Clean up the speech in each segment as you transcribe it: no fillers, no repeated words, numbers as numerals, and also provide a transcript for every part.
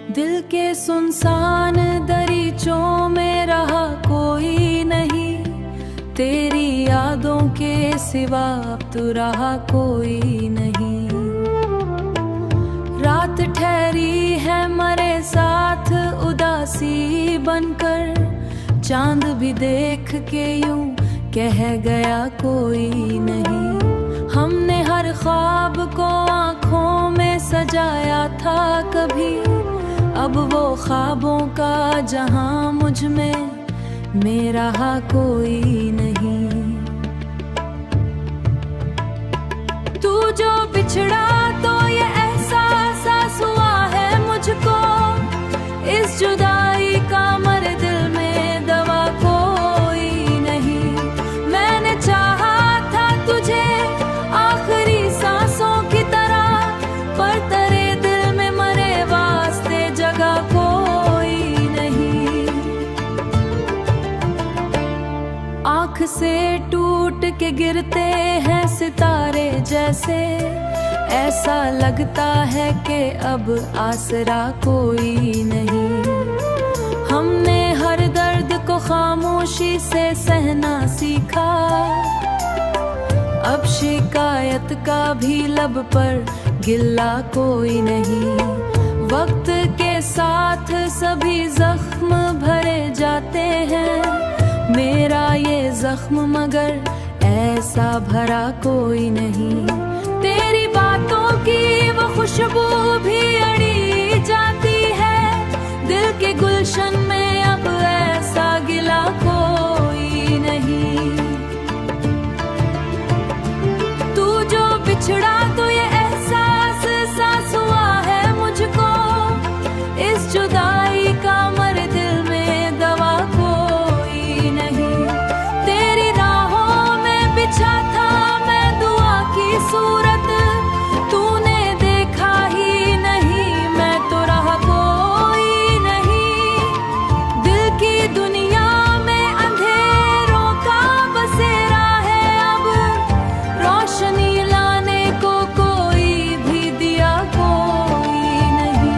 दिल के सुनसान दरीचों में रहा कोई नहीं, तेरी यादों के सिवा अब तो रहा कोई नहीं। रात ठहरी है मरे साथ उदासी बनकर, चांद भी देख के यूं कह गया कोई नहीं। हमने हर ख्वाब को आँखों में सजाया था कभी, अब वो ख्वाबों का जहां मुझ में मेरा कोई नहीं। तू जो बिछड़ा तो ये एहसास हुआ है मुझको, इस जुदाई का मरे दिल में दवा कोई नहीं। मैंने चाहा था तुझे आखिरी सांसों की तरह, पर तेरे दिल में मरे वास्ते जगह कोई नहीं। आँख से टूट के गिरते हैं सितारे जैसे, ऐसा लगता है कि अब आसरा कोई नहीं। हमने हर दर्द को खामोशी से सहना सीखा, अब शिकायत का भी लब पर गिल्ला कोई नहीं। वक्त के साथ सभी जख्म भरे जाते हैं, मेरा ये जख्म मगर ऐसा भरा कोई नहीं। तेरी बातों की वो खुशबू भी अड़ी जाती है, दिल के गुलशन में अब ऐसा गिला कोई नहीं। तू जो बिछड़ा तो ये एहसास हुआ है मुझको, इस जुदाई का मरे दिल में दवा कोई नहीं। तेरी राहों में बिछा था मैं दुआ की सूरत, तूने देखा ही नहीं, मैं तो रहा कोई नहीं। दिल की दुनिया में अंधेरों का बसेरा है, अब रोशनी लाने को कोई भी दिया कोई नहीं।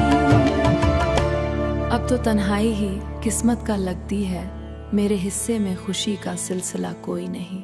अब तो तन्हाई ही किस्मत का लगती है, मेरे हिस्से में खुशी का सिलसिला कोई नहीं।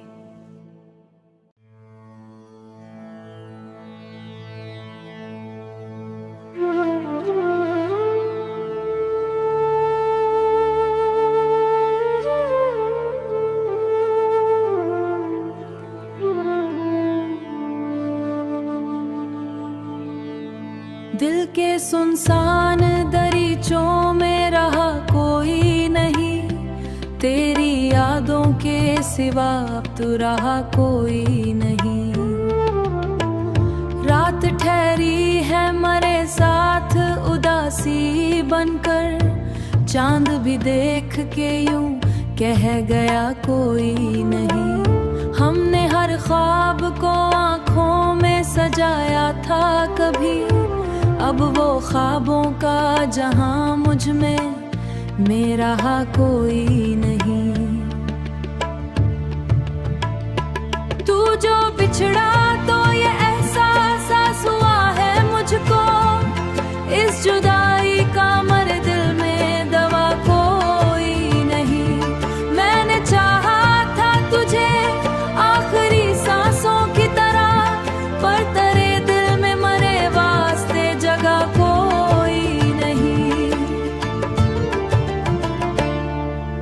दिल के सुनसान दरीचों में रहा कोई नहीं, तेरी यादों के सिवा अब तो रहा कोई नहीं। रात ठहरी है मरे साथ उदासी बनकर, चांद भी देख के यूं कह गया कोई नहीं। हमने हर ख्वाब को आँखों में सजाया था कभी, अब वो ख्वाबों का जहां मुझ में मेरा कोई नहीं। तू जो बिछड़ा तो ये एहसास हुआ है मुझको, इस जुदाई का मरे दिल में दवा कोई नहीं। मैंने चाहा था तुझे आखिरी सांसों की तरह, पर तेरे दिल में मरे वास्ते जगह कोई नहीं।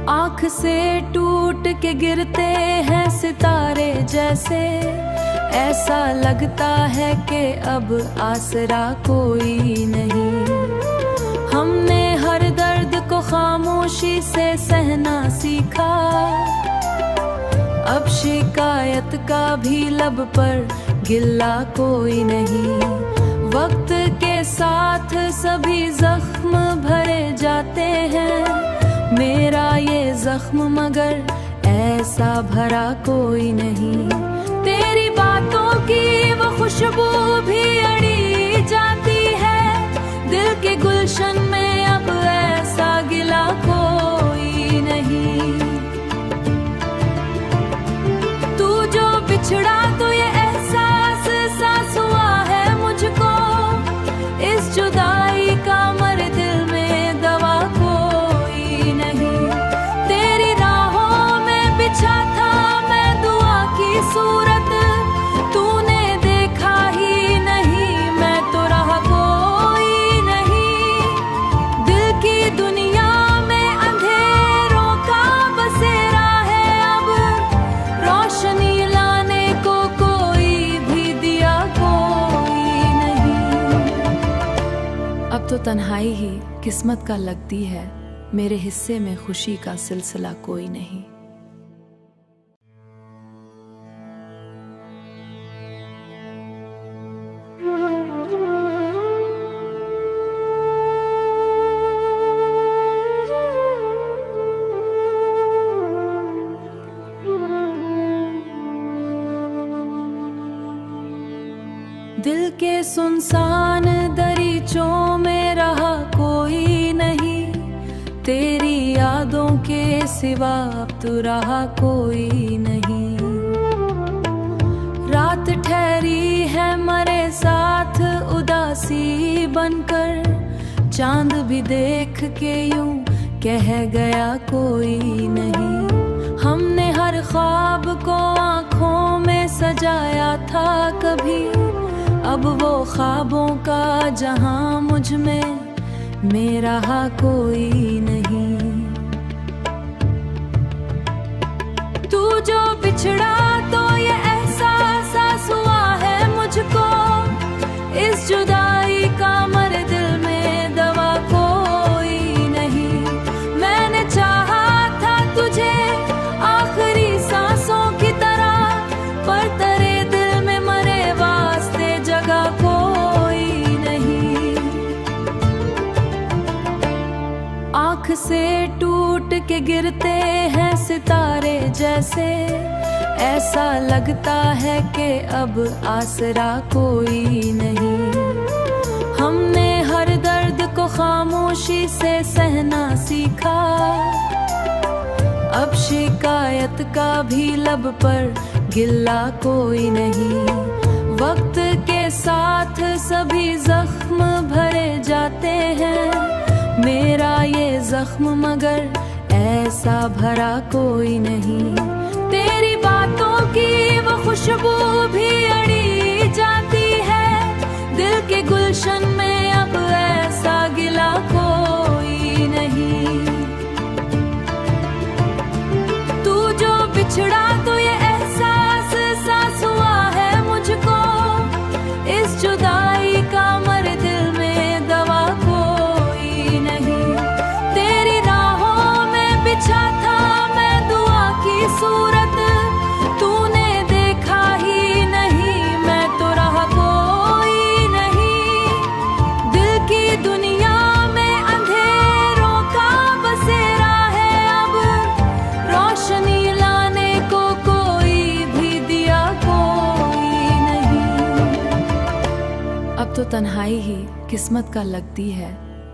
आँख से टूट के गिरते हैं सितारे जैसे, ऐसा लगता है कि अब आसरा कोई नहीं। हमने हर दर्द को खामोशी से सहना सीखा, अब शिकायत का भी लब पर गिल्ला कोई नहीं। वक्त के साथ सभी जख्म भरे जाते हैं, मेरा ये जख्म मगर ऐसा भरा कोई नहीं। तेरी बातों की वो खुशबू भी अड़ी जाती है, दिल के गुलशन में अब ऐसा गिला कोई नहीं। तू जो बिछड़ा तो ये एहसास हुआ है मुझको, इस जुदाई का मरे दिल में अब तो तन्हाई ही किस्मत का लगती है, मेरे हिस्से में खुशी का सिलसिला कोई नहीं। दिल के सुनसान दरीचों में रहा कोई नहीं, तेरी यादों के सिवा अब तो रहा कोई नहीं। रात ठहरी है मरे साथ उदासी बनकर, चांद भी देख के यूं कह गया कोई नहीं। हमने हर ख्वाब को आँखों में सजाया था कभी, अब वो ख्वाबों का जहां मुझ में मेरा कोई नहीं। तू जो बिछड़ा तो ये एहसास हुआ है मुझको, इस जुदाई का मरे दिल में दवा कोई नहीं। मैंने चाहा था तुझे आखिरी सांसों की तरह, पर तेरे दिल में मरे वास्ते जगह कोई नहीं। आँख से टूट के गिरते हैं सितारे जैसे, ऐसा लगता है कि अब आसरा कोई नहीं। हमने हर दर्द को खामोशी से सहना सीखा, अब शिकायत का भी लब पर गिल्ला कोई नहीं। वक्त के साथ सभी जख्म भरे जाते हैं, मेरा ये जख्म मगर ऐसा भरा कोई नहीं। तेरी बातों की वो खुशबू भी अड़ी जाती है, दिल के गुलशन में अब ऐसा गिला कोई नहीं। तू जो बिछड़ा तो ये एहसास हुआ है मुझको, इस जुदाई का मरे दिल में दवा कोई नहीं। तेरी राहों में बिछा था मैं दुआ की सूरत, तूने देखा ही नहीं, मैं तो रहा कोई नहीं। दिल की दुनिया में अंधेरों का बसेरा है, अब रोशनी लाने को कोई भी दिया कोई नहीं। अब तो तन्हाई ही किस्मत का लगती है,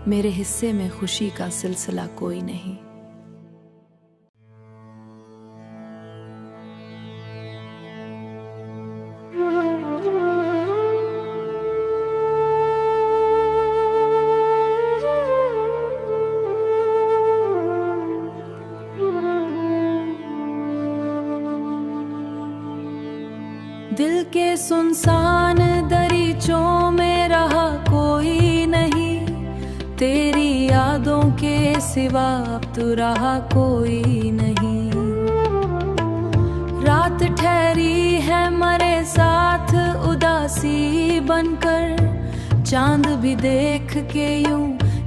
मेरे हिस्से में खुशी का सिलसिला कोई नहीं। दिल के सुनसान दरीचों में रहा कोई नहीं, तेरी यादों के सिवा अब तो रहा कोई नहीं। रात ठहरी है मरे साथ उदासी बनकर, चांद भी देख के यूं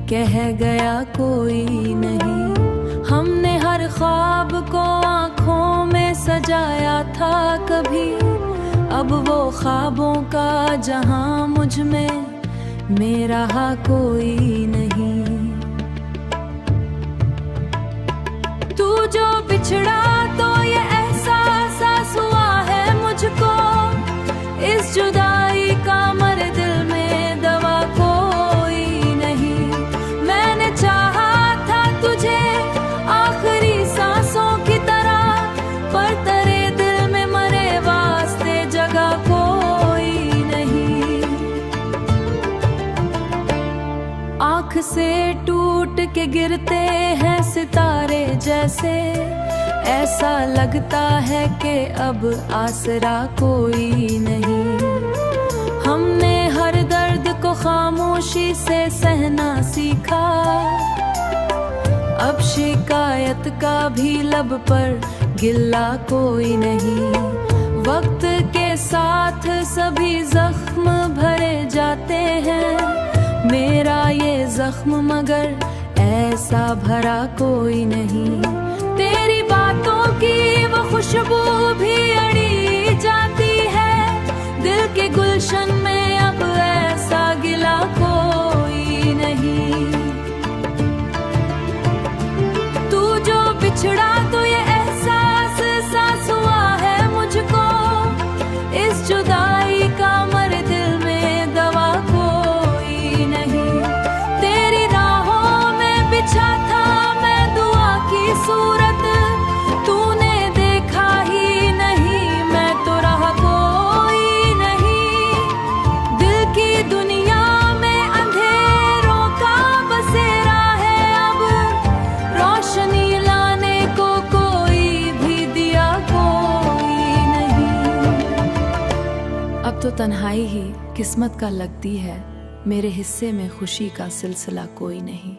कह गया कोई नहीं। हमने हर ख्वाब को आँखों में सजाया था कभी, अब वो ख्वाबों का जहां मुझ में मेरा कोई नहीं। तू जो बिछड़ा तो ये एहसास हुआ है मुझको, इस जुदाई का मरे दिल में दवा कोई नहीं। मैंने चाहा था तुझे आखिरी सांसों की तरह, पर तेरे दिल में मरे वास्ते जगह कोई नहीं। आँख से टूट के गिरते हैं सितारे जैसे, ऐसा लगता है कि अब आसरा कोई नहीं। हमने हर दर्द को खामोशी से सहना सीखा, अब शिकायत का भी लब पर गिल्ला कोई नहीं। वक्त के साथ सभी जख्म भरे जाते हैं, मेरा ये जख्म मगर ऐसा भरा कोई नहीं। तेरी बातों की वो खुशबू भी अड़ी जाती है, दिल के गुलशन में अब ऐसा गिला कोई नहीं। तू जो बिछड़ा तो ये एहसास सांस हुआ है मुझको, इस जुदाई का मर दिल में दवा कोई नहीं। तेरी राहों में बिछा था मैं दुआ की सूरत, तूने देखा ही नहीं, मैं तो रहा कोई नहीं। दिल की दुनिया में अंधेरों का बसेरा है, अब रोशनी लाने को कोई भी दिया कोई नहीं। अब तो तन्हाई ही किस्मत का लगती है, मेरे हिस्से में खुशी का सिलसिला कोई नहीं।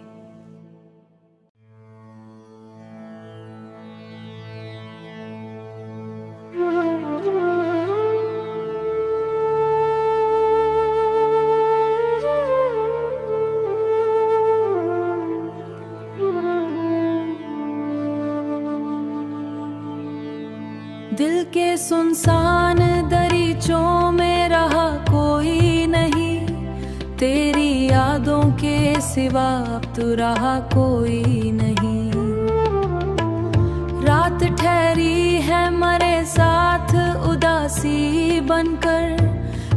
दिल के सुनसान दरीचों में रहा कोई नहीं, तेरी यादों के सिवा अब तो रहा कोई नहीं। रात ठहरी है मरे साथ उदासी बनकर,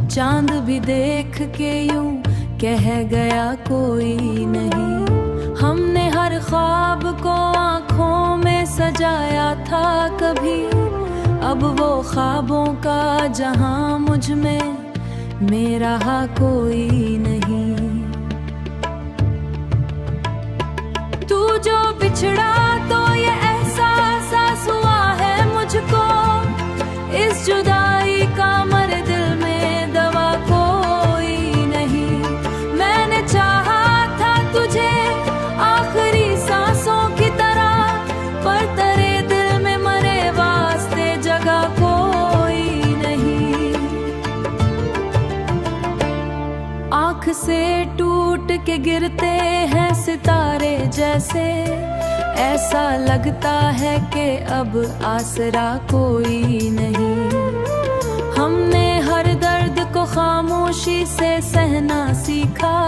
चांद भी देख के यूं कह गया कोई नहीं। हमने हर ख्वाब को आँखों में सजाया था कभी, अब वो ख्वाबों का जहां मुझ में मेरा कोई नहीं। तू जो बिछड़ा तो ये एहसास हुआ है मुझको, इस जुदाई का मर दिल में दवा कोई नहीं। मैंने चाहा था तुझे आखिरी सांसों की तरह, पर तेरे दिल में मरे वास्ते जगह कोई नहीं। आँख से टूट के गिरते हैं सितारे जैसे, ऐसा लगता है कि अब आसरा कोई नहीं। हमने हर दर्द को खामोशी से सहना सीखा,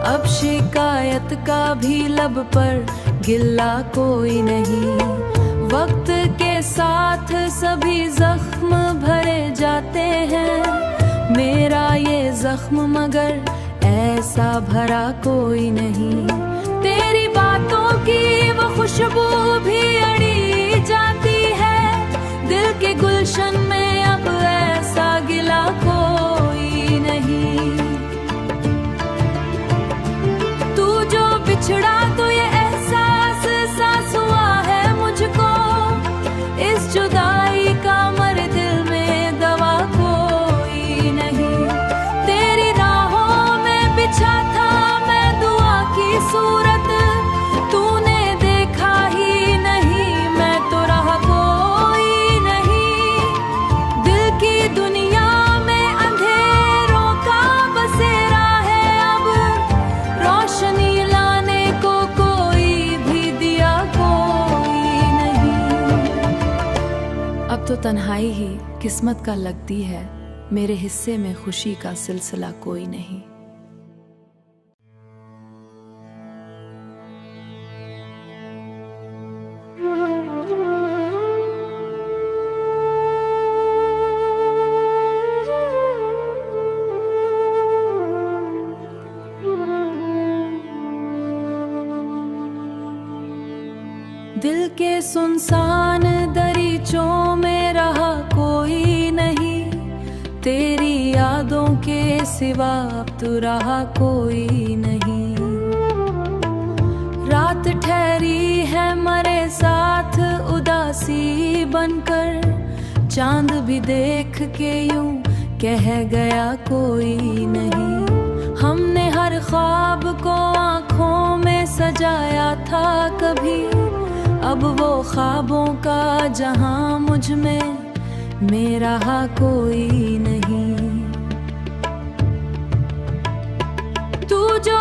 अब शिकायत का भी लब पर गिल्ला कोई नहीं। वक्त के साथ सभी जख्म भरे जाते हैं, मेरा ये जख्म मगर ऐसा भरा कोई नहीं। तेरी बातों की वो खुशबू भी अड़ी जाती है, दिल के गुलशन में अब ऐसा गिला कोई नहीं। तू जो बिछड़ा तो ये एहसास सांस हुआ है मुझको, इस जुदाई का मर दिल में दवा कोई नहीं। तेरी राहों में बिछा था मैं दुआ की सूरत, तूने देखा ही नहीं, मैं तो रहा कोई नहीं। दिल की दुनिया में अंधेरों का बसेरा है, अब रोशनी लाने को कोई भी दिया कोई नहीं। अब तो तन्हाई ही किस्मत का लगती है, मेरे हिस्से में खुशी का सिलसिला कोई नहीं। दिल के सुनसान दरीचों में रहा कोई नहीं, तेरी यादों के सिवा अब तो रहा कोई नहीं। रात ठहरी है मरे साथ उदासी बनकर, चांद भी देख के यूं कह गया कोई नहीं। हमने हर ख्वाब को आँखों में सजाया था कभी, अब वो ख्वाबों का जहां मुझ में मेरा कोई नहीं। तू जो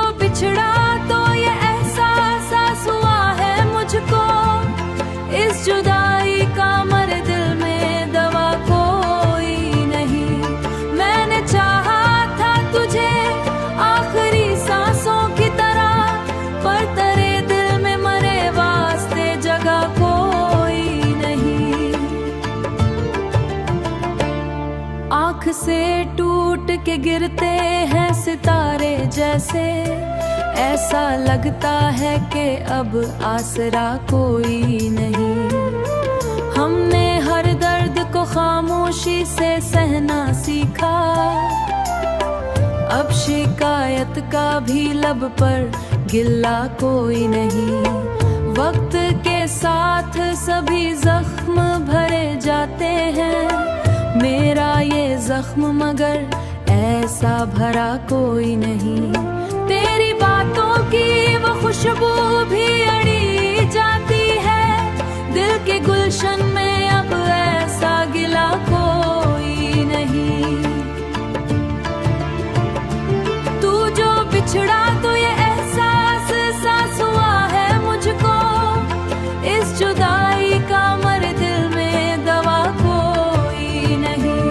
से टूट के गिरते हैं सितारे जैसे, ऐसा लगता है कि अब आसरा कोई नहीं। हमने हर दर्द को खामोशी से सहना सीखा, अब शिकायत का भी लब पर गिल्ला कोई नहीं। वक्त के साथ सभी जख्म भरे जाते हैं, मेरा ये जख्म मगर ऐसा भरा कोई नहीं। तेरी बातों की वो खुशबू भी अड़ी जाती है, दिल के गुलशन में अब ऐसा गिला कोई नहीं। तू जो बिछड़ा तो ये एहसास सांस हुआ है मुझको, इस जुदाई का मर दिल में दवा कोई नहीं।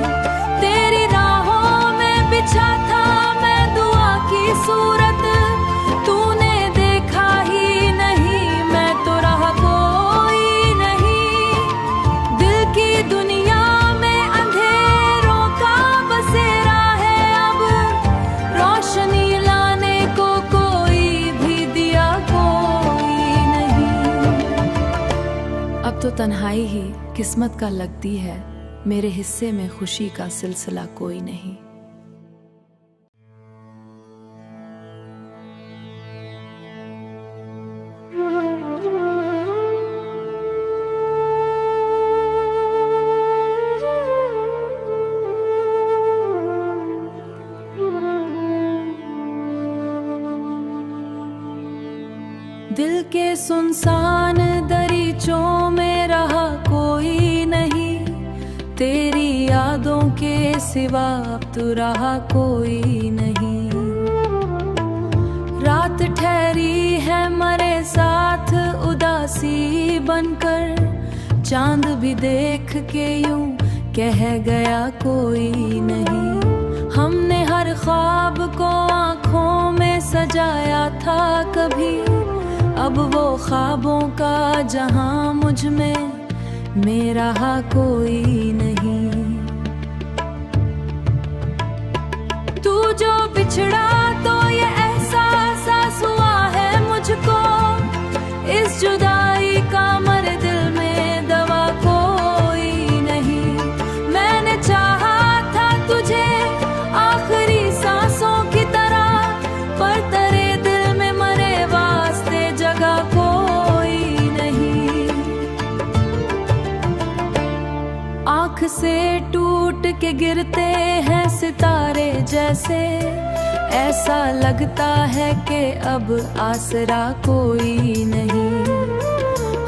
तेरी राहों में बिछा था मैं दुआ की सूरत, तूने देखा ही नहीं, मैं तो रहा कोई नहीं। दिल की दुनिया में अंधेरों का बसेरा है, अब रोशनी लाने को कोई भी दिया कोई नहीं। अब तो तन्हाई ही किस्मत का लगती है, मेरे हिस्से में खुशी का सिलसिला कोई नहीं। दिल के सुनसान दरीचों में रहा कोई नहीं, तेरी यादों के सिवा अब तो रहा कोई नहीं। रात ठहरी है मरे साथ उदासी बनकर, चांद भी देख के यूं कह गया कोई नहीं। हमने हर ख्वाब को आँखों में सजाया था कभी, अब वो ख्वाबों का जहां मुझ में मेरा कोई नहीं। तू जो बिछड़ा तो ये एहसास हुआ है मुझको, इस जुदाई का मर दिल में दवा कोई नहीं। मैंने चाहा था तुझे आखिरी सांसों की तरह, पर तेरे दिल में मरे वास्ते जगह कोई नहीं। आँख से टूट के गिरते हैं सितारे जैसे, ऐसा लगता है कि अब आसरा कोई नहीं।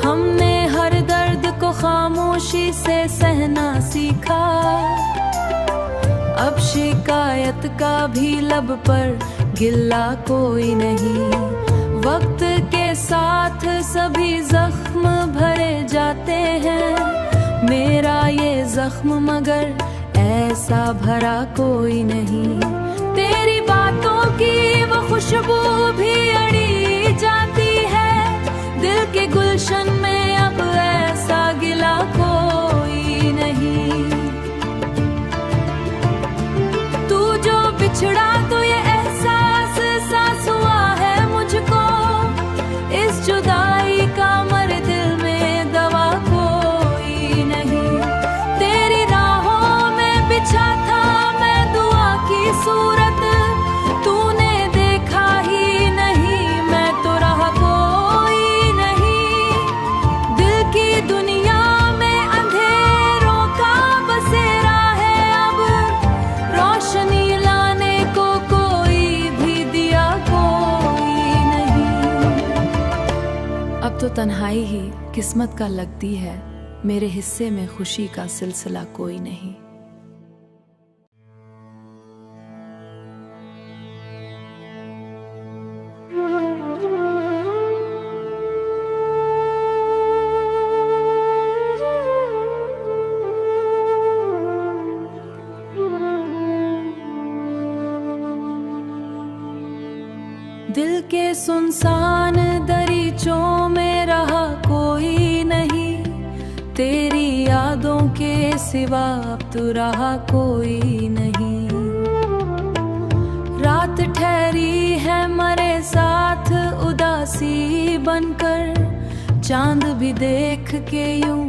हमने हर दर्द को खामोशी से सहना सीखा, अब शिकायत का भी लब पर गिल्ला कोई नहीं। वक्त के साथ सभी जख्म भरे जाते हैं, मेरा ये जख्म मगर ऐसा भरा कोई नहीं। तेरी बातों की वो खुशबू भी अड़ी जाती है, दिल के गुलशन में अब ऐसा गिला कोई नहीं। तू जो बिछड़ा तो ये एहसास सांस हुआ है मुझको, इस जुदाई का मर दिल में दवा कोई नहीं। तेरी राहों में बिछा था मैं दुआ की सूरत, तूने देखा ही नहीं, मैं तो रहा कोई नहीं। दिल की दुनिया में अंधेरों का बसेरा है, अब रोशनी लाने को कोई भी दिया कोई नहीं। अब तो तन्हाई ही किस्मत का लगती है, मेरे हिस्से में खुशी का सिलसिला कोई नहीं। दिल के सुनसान दरीचों में रहा कोई नहीं, तेरी यादों के सिवा अब तो रहा कोई नहीं। चांद भी देख के यूं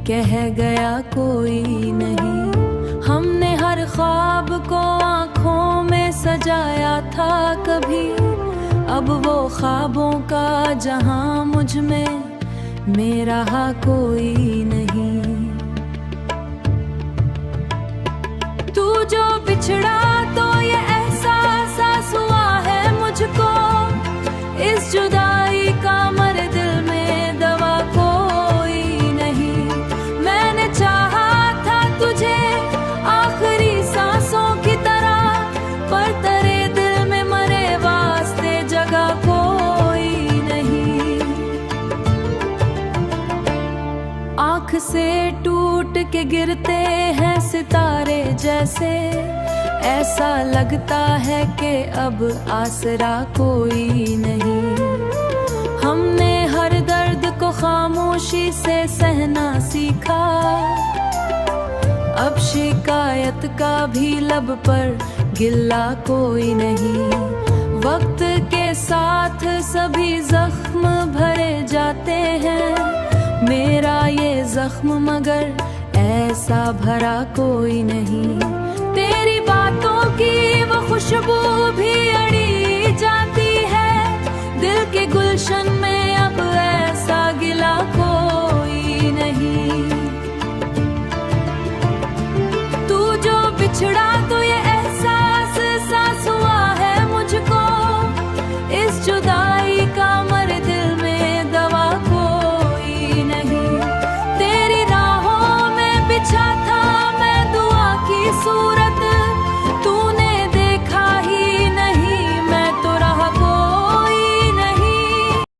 कह गया कोई नहीं। हमने हर ख्वाब को आंखों में सजाया था कभी, अब वो ख्वाबों का जहां मुझ में मेरा कोई नहीं। तू जो बिछड़ा तो ये एहसास हुआ है मुझको, इस जुदाई का मरे दिल में दवा कोई नहीं। मैंने चाहा था तुझे आखिरी सांसों की तरह, पर तेरे दिल में मरे वास्ते जगह कोई नहीं। आँख से टूट के गिरते हैं सितारे जैसे, ऐसा लगता है कि अब आसरा कोई नहीं। हमने हर दर्द को खामोशी से सहना सीखा, अब शिकायत का भी लब पर गिल्ला कोई नहीं। वक्त के साथ सभी जख्म भरे जाते हैं, मेरा ये जख्म मगर ऐसा भरा कोई नहीं। तेरी बातों की वो खुशबू